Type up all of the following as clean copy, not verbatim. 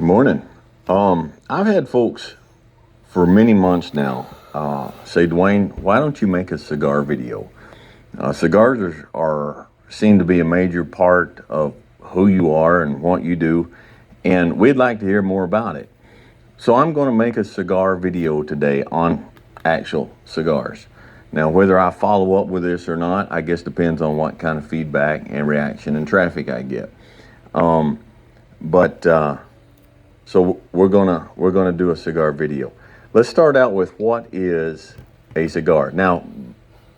Morning. I've had folks for many months now say, Dwayne, why don't you make a cigar video? Cigars seem to be a major part of who you are and what you do, and we'd like to hear more about it. So I'm going to make a cigar video today on actual cigars. Now, whether I follow up with this or not, I guess depends on what kind of feedback and reaction and traffic I get. But So we're gonna do a cigar video. Let's start out with what is a cigar. Now,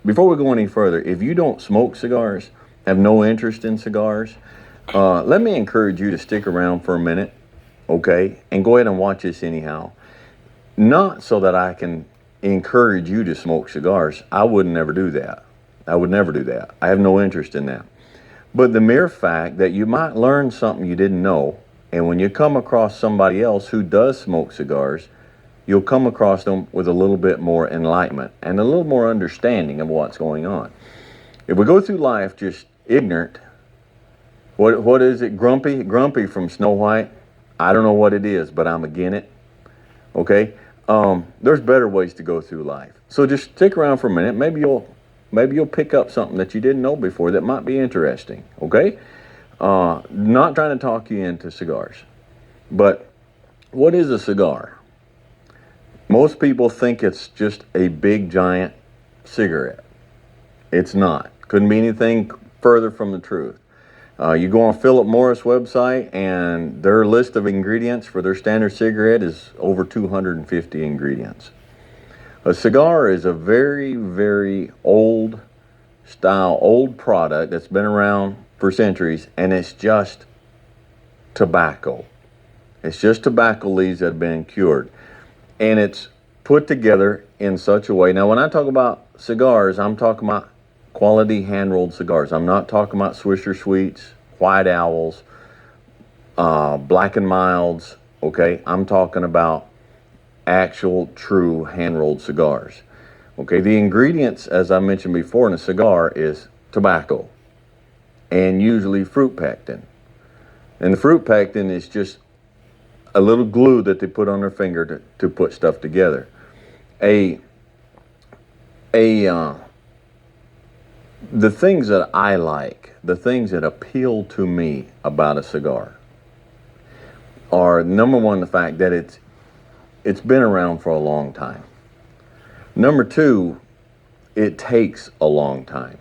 before we go any further, if you don't smoke cigars, have no interest in cigars, let me encourage you to stick around for a minute, okay? And go ahead and watch this anyhow. Not so that I can encourage you to smoke cigars. I would never do that. I would never do that. I have no interest in that. But the mere fact that you might learn something you didn't know, and when you come across somebody else who does smoke cigars, you'll come across them with a little bit more enlightenment and a little more understanding of what's going on. If we go through life just ignorant, what is it? Grumpy? Grumpy from Snow White? I don't know what it is, but I'm against it. Okay? There's better ways to go through life. So just stick around for a minute. Maybe you'll pick up something that you didn't know before that might be interesting. Okay? Not trying to talk you into cigars, but what is a cigar? Most people think it's just a big giant cigarette. It's not. Couldn't be anything further from the truth. You go on Philip Morris website and their list of ingredients for their standard cigarette is over 250 ingredients. A cigar is a very, very old product that's been around for centuries, and it's just tobacco. It's just tobacco leaves that have been cured, and it's put together in such a way. Now, when I talk about cigars, I'm talking about quality hand-rolled cigars. I'm not talking about Swisher Sweets, White Owls, Black and Milds, okay? I'm talking about actual, true hand-rolled cigars, okay? The ingredients, as I mentioned before, in a cigar is tobacco, and usually fruit pectin. And the fruit pectin is just a little glue that they put on their finger to put stuff together. The things that I like, the things that appeal to me about a cigar are, number one, the fact that it's been around for a long time. Number two, it takes a long time.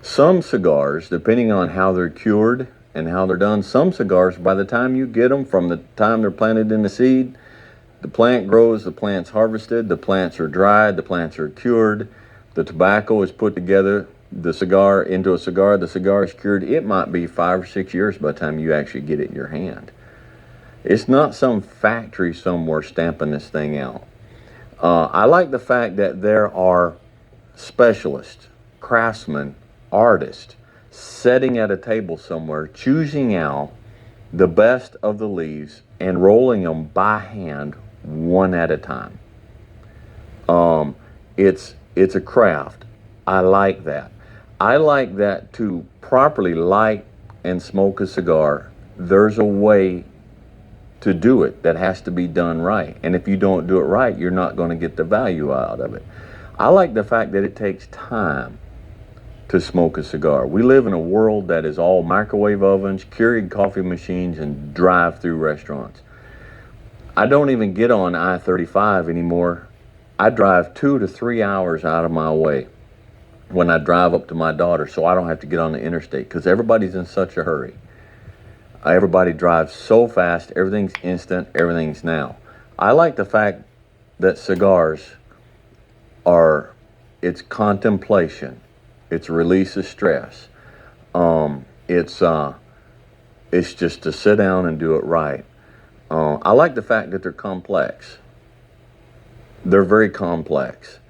Some cigars, depending on how they're cured and how they're done, some cigars, by the time you get them, from the time they're planted in the seed, the plant grows, the plant's harvested, the plants are dried, the plants are cured, the tobacco is put together, the cigar into a cigar, the cigar is cured. It might be 5 or 6 years by the time you actually get it in your hand. It's not some factory somewhere stamping this thing out. I like the fact that there are specialists, craftsmen, artists sitting at a table somewhere, choosing out the best of the leaves and rolling them by hand, one at a time. It's a craft. I like that. I like that to properly light and smoke a cigar, there's a way to do it that has to be done right. And if you don't do it right, you're not going to get the value out of it. I like the fact that it takes time to smoke a cigar. We live in a world that is all microwave ovens, Keurig coffee machines, and drive-through restaurants. I don't even get on I-35 anymore. I drive 2 to 3 hours out of my way when I drive up to my daughter, so I don't have to get on the interstate, because everybody's in such a hurry. Everybody drives so fast, everything's instant, everything's now. I like the fact that cigars it's contemplation. It's release of stress. It's just to sit down and do it right. I like the fact that they're complex. They're very complex.